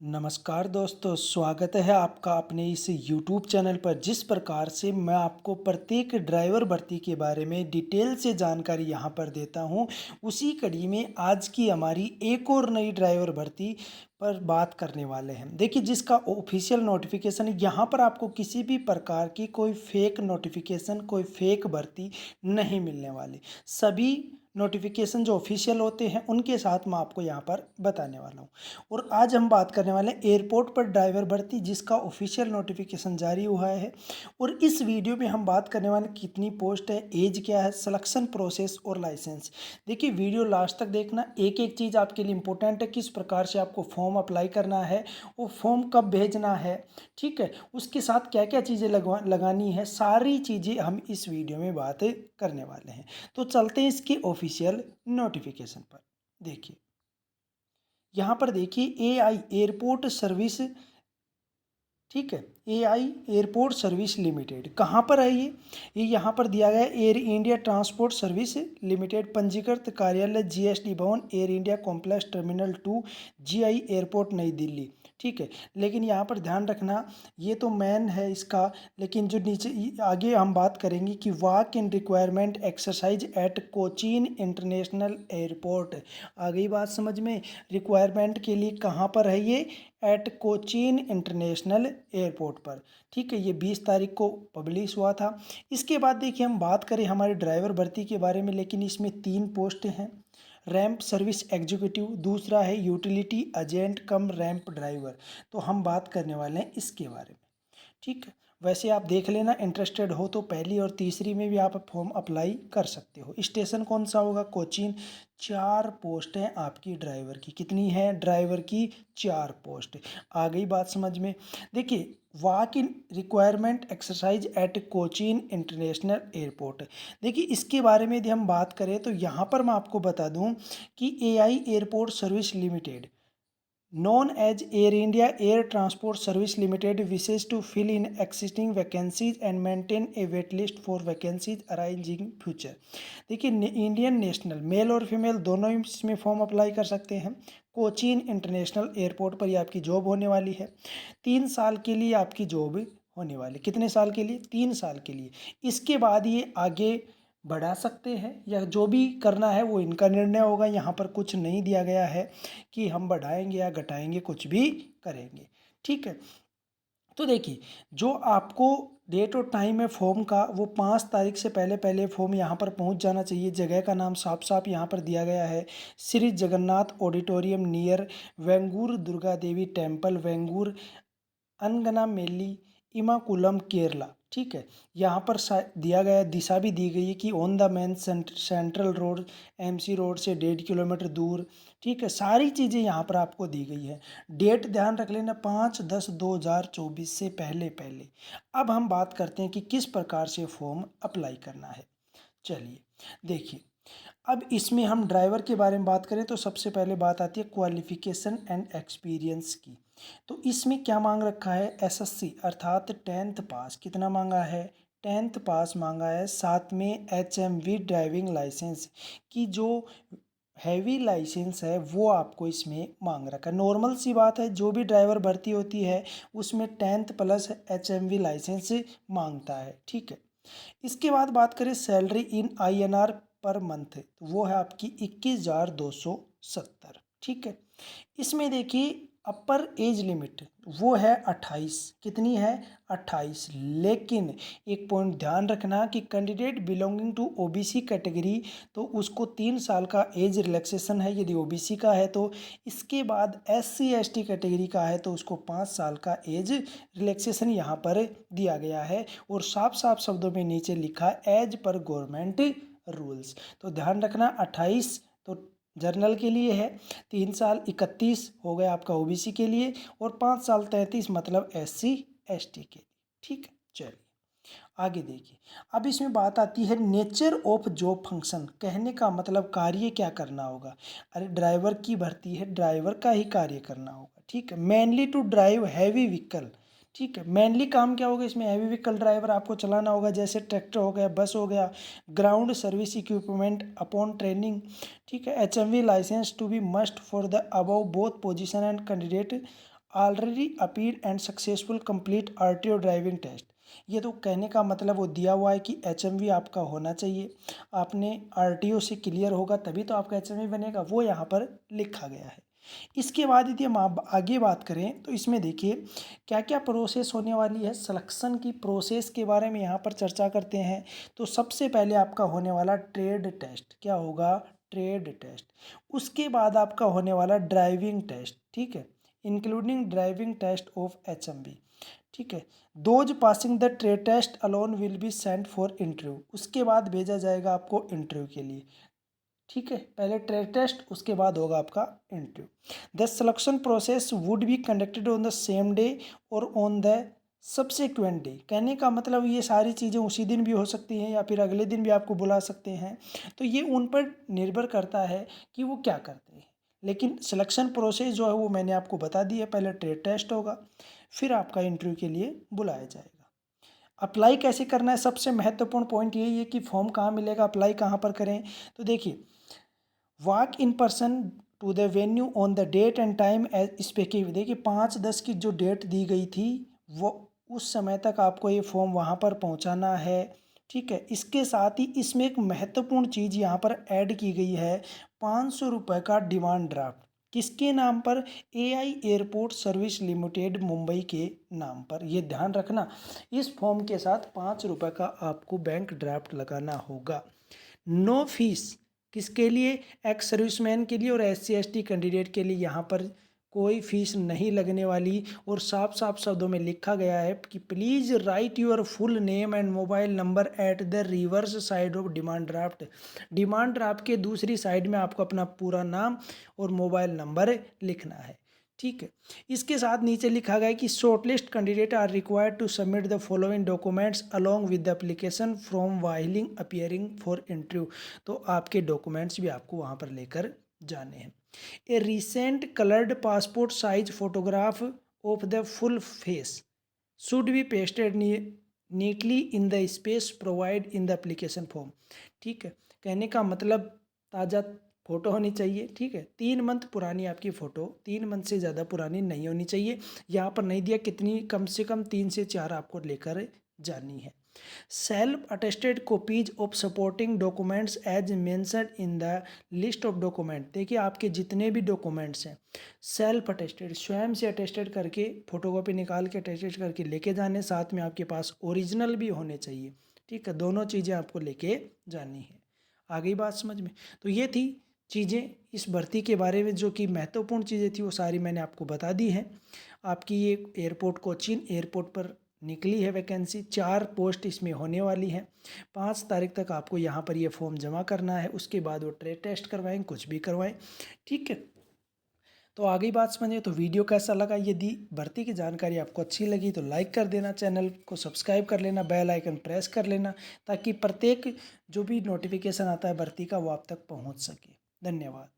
नमस्कार दोस्तों, स्वागत है आपका अपने इस YouTube चैनल पर। जिस प्रकार से मैं आपको प्रत्येक ड्राइवर भर्ती के बारे में डिटेल से जानकारी यहाँ पर देता हूँ, उसी कड़ी में आज की हमारी एक और नई ड्राइवर भर्ती पर बात करने वाले हैं। देखिए, जिसका ऑफिशियल नोटिफिकेशन यहाँ पर आपको किसी भी प्रकार की कोई फेक नोटिफिकेशन, कोई फेक भर्ती नहीं मिलने वाली। सभी नोटिफिकेशन जो ऑफिशियल होते हैं उनके साथ मैं आपको यहाँ पर बताने वाला हूँ। और आज हम बात करने वाले हैं एयरपोर्ट पर ड्राइवर भर्ती, जिसका ऑफिशियल नोटिफिकेशन जारी हुआ है। और इस वीडियो में हम बात करने वाले कितनी पोस्ट है, एज क्या है, सिलेक्शन प्रोसेस और लाइसेंस। देखिए, वीडियो लास्ट तक देखना। एक एक चीज़ आपके लिए इंपॉर्टेंट है, किस प्रकार से आपको फॉर्म अप्लाई करना है, वो फॉर्म कब भेजना है, ठीक है, उसके साथ क्या क्या चीज़ें लगानी है, सारी चीज़ें हम इस वीडियो में बात करने वाले हैं। तो चलते हैं इसके ऑफिशियल नोटिफिकेशन पर। देखिए, यहाँ पर देखिए एआई एयरपोर्ट सर्विस, ठीक है, एआई एयरपोर्ट सर्विस लिमिटेड कहाँ पर है ये यहाँ पर दिया गया है। Air India transport service limited, पंजीकृत कार्यालय जीएसटी भवन, air India complex terminal 2, GI airport नई दिल्ली, ठीक है। लेकिन यहाँ पर ध्यान रखना, ये तो मेन है इसका, लेकिन जो नीचे आगे हम बात करेंगे कि walk in requirement exercise at Cochin international airport. आ गई बात समझ में? रिक्वायरमेंट के लिए कहाँ पर है ये? एट कोचीन इंटरनेशनल एयरपोर्ट पर, ठीक है। ये 20 तारीख को पब्लिश हुआ था। इसके बाद देखिए, हम बात करें हमारे ड्राइवर भर्ती के बारे में, लेकिन इसमें 3 पोस्टें हैं। रैंप सर्विस एग्जीक्यूटिव, दूसरा है यूटिलिटी एजेंट कम रैंप ड्राइवर। तो हम बात करने वाले हैं इसके बारे में, ठीक है। वैसे आप देख लेना, इंटरेस्टेड हो तो पहली और तीसरी में भी आप फॉर्म अप्लाई कर सकते हो। स्टेशन कौन सा होगा? कोचीन। 4 पोस्ट हैं आपकी ड्राइवर की। कितनी है ड्राइवर की? 4 पोस्ट। आ गई बात समझ में? देखिए, walk in requirement exercise at Cochin international airport. देखिए, इसके बारे में यदि हम बात करें तो यहाँ पर मैं आपको बता दूँ कि AI airport service limited, known as Air India Air Transport Service Limited, wishes to fill in existing vacancies and maintain a wait list for vacancies arising in future। देखिए, इंडियन नेशनल मेल और female दोनों ही इसमें form apply कर सकते हैं। Cochin international airport पर ये आपकी जॉब होने वाली है। 3 साल के लिए आपकी जॉब होने वाली। कितने साल के लिए? 3 साल के लिए। इसके बाद ये आगे बढ़ा सकते हैं, या जो भी करना है वो इनका निर्णय होगा। यहाँ पर कुछ नहीं दिया गया है कि हम बढ़ाएंगे या घटाएंगे, कुछ भी करेंगे, ठीक है। तो देखिए, जो आपको डेट और टाइम है फॉर्म का, वो 5 तारीख से पहले पहले फॉर्म यहाँ पर पहुँच जाना चाहिए। जगह का नाम साफ साफ यहाँ पर दिया गया है, Shri Jagannath auditorium near वेंगूर Durga Devi temple, वेंगूर अनगनामेली, इमाकुलम, Kerala, ठीक है। यहाँ पर दिया गया दिशा भी दी गई है कि on the main central road, MC road से 1.5 किलोमीटर दूर, ठीक है। सारी चीज़ें यहाँ पर आपको दी गई है। डेट ध्यान रख लेना, 5/10/2024 से पहले पहले। अब हम बात करते हैं कि किस प्रकार से फॉर्म अप्लाई करना है। चलिए देखिए, अब इसमें हम ड्राइवर के बारे में बात करें तो सबसे पहले बात आती है क्वालिफिकेशन एंड एक्सपीरियंस की। तो इसमें क्या मांग रखा है? एसएससी अर्थात 10th पास। कितना मांगा है? 10th पास मांगा है। साथ में एचएमवी ड्राइविंग लाइसेंस की जो हैवी लाइसेंस है वो आपको इसमें मांग रखा है। नॉर्मल सी बात है, जो भी ड्राइवर भर्ती होती है उसमें 10th प्लस एचएमवी लाइसेंस मांगता है, ठीक है। इसके बाद बात करें salary in INR per month, तो वो है आपकी 21,270, ठीक है। इसमें देखिए, अपर एज लिमिट वो है 28। कितनी है? 28। लेकिन एक पॉइंट ध्यान रखना कि candidate belonging to OBC category, तो उसको 3 साल का एज रिलैक्सेशन है यदि ओबीसी का है तो। इसके बाद एससी एसटी कैटेगरी का है तो उसको 5 साल का एज रिलैक्सेशन यहाँ पर दिया गया है। और साफ साफ शब्दों में नीचे लिखा है एज पर गवर्नमेंट रूल्स। तो ध्यान रखना, 28 तो जर्नल के लिए है, 3 साल 31 हो गया आपका ओबीसी के लिए, और 5 साल 33 मतलब एससी एसटी के लिए, ठीक है। चलिए आगे देखिए, अब इसमें बात आती है नेचर ऑफ जॉब फंक्शन। कहने का मतलब कार्य क्या करना होगा? अरे, ड्राइवर की भर्ती है, ड्राइवर का ही कार्य करना होगा, ठीक है। Mainly to drive heavy vehicle, ठीक है। मेनली काम क्या होगा इसमें? हैवी व्हीकल ड्राइवर आपको चलाना होगा, जैसे ट्रैक्टर हो गया, बस हो गया, ground service equipment upon training, ठीक है। HMV licence to be must for the above both position and candidate already appeared and successful complete RTO driving test. ये तो कहने का मतलब वो दिया हुआ है कि एचएमवी आपका होना चाहिए, आपने आरटीओ से क्लियर होगा तभी तो आपका एचएमवी बनेगा, वो यहाँ पर लिखा गया है। इसके बाद यदि हम आगे बात करें तो इसमें देखिए क्या क्या प्रोसेस होने वाली है। सिलेक्शन की प्रोसेस के बारे में यहाँ पर चर्चा करते हैं। तो सबसे पहले आपका होने वाला ट्रेड टेस्ट, क्या होगा, ट्रेड टेस्ट। उसके बाद आपका होने वाला ड्राइविंग टेस्ट, ठीक है, including driving test of HMV, ठीक है। Those passing the trade test alone will be sent for interview, उसके बाद भेजा जाएगा आपको इंटरव्यू के लिए, ठीक है। पहले ट्रेड टेस्ट, उसके बाद होगा आपका interview. The selection process would be conducted on the same day और ऑन द सब्सिक्वेंट डे। कहने का मतलब ये सारी चीज़ें उसी दिन भी हो सकती हैं या फिर अगले दिन भी आपको बुला सकते हैं, तो ये उन पर निर्भर करता है कि वो क्या करते हैं। लेकिन सिलेक्शन प्रोसेस जो है वो मैंने आपको बता दी है, पहले ट्रेड टेस्ट होगा, फिर आपका इंटरव्यू के लिए बुलाया जाएगा। अप्लाई कैसे करना है, सबसे महत्वपूर्ण पॉइंट यही है कि फॉर्म कहाँ मिलेगा, अप्लाई कहाँ पर करें। तो देखिए, walk in person to the venue on the date and time as specific. देखिए 5/10 की जो डेट दी गई थी वो उस समय तक आपको ये फॉर्म वहाँ पर पहुँचाना है, ठीक है। इसके साथ ही इसमें एक महत्वपूर्ण चीज़ यहाँ पर ऐड की गई है, 500 रुपये का डिमांड ड्राफ्ट। किसके नाम पर, AI airport service limited Mumbai के नाम पर। ये ध्यान रखना, इस फॉर्म के साथ 5 रुपये का आपको बैंक ड्राफ्ट लगाना होगा। नो फीस, किसके लिए, एक्स सर्विसमैन के लिए और SC ST कैंडिडेट के लिए यहाँ पर कोई फीस नहीं लगने वाली। और साफ साफ शब्दों में लिखा गया है कि please write your full name and mobile number at the reverse side of demand draft. Demand draft के दूसरी साइड में आपको अपना पूरा नाम और मोबाइल नंबर लिखना है, ठीक है। इसके साथ नीचे लिखा गया है कि shortlist candidate are required to submit the following documents along with the application from whiling appearing for interview. तो आपके डॉक्यूमेंट्स भी आपको वहाँ पर लेकर जाने हैं। ए recent coloured passport size photograph of the full face should be pasted neatly in the space provide in the application form, ठीक है। कहने का मतलब ताज़ा फ़ोटो होनी चाहिए, ठीक है। 3 मंथ पुरानी आपकी फ़ोटो, 3 मंथ से ज़्यादा पुरानी नहीं होनी चाहिए। यहाँ पर नहीं दिया कितनी, कम से कम 3 से 4 आपको लेकर जानी है। Self attested copies of supporting documents as mentioned in the list of document. देखिए आपके जितने भी डॉक्यूमेंट्स हैं सेल्फ अटेस्टेड, स्वयं से अटेस्टेड करके फोटोकॉपी निकाल के अटेस्टेड करके लेके जाने, साथ में आपके पास ओरिजिनल भी होने चाहिए, ठीक है। दोनों चीज़ें आपको लेके जानी है। आ गई बात समझ में। तो ये थी चीज़ें इस भर्ती के बारे में, जो कि महत्वपूर्ण चीज़ें थी वो सारी मैंने आपको बता दी हैं। आपकी ये एयरपोर्ट कोचीन एयरपोर्ट पर निकली है वैकेंसी, 4 पोस्ट इसमें होने वाली हैं। 5 तारीख तक आपको यहाँ पर ये फॉर्म जमा करना है, उसके बाद वो ट्रेड टेस्ट करवाएं, कुछ भी करवाएं, ठीक है। तो आगे बात समझिए। तो वीडियो कैसा लगा, यदि भर्ती की जानकारी आपको अच्छी लगी तो लाइक कर देना, चैनल को सब्सक्राइब कर लेना, बेल आइकन प्रेस कर लेना, ताकि प्रत्येक जो भी नोटिफिकेशन आता है भर्ती का वो आप तक पहुँच सके। धन्यवाद।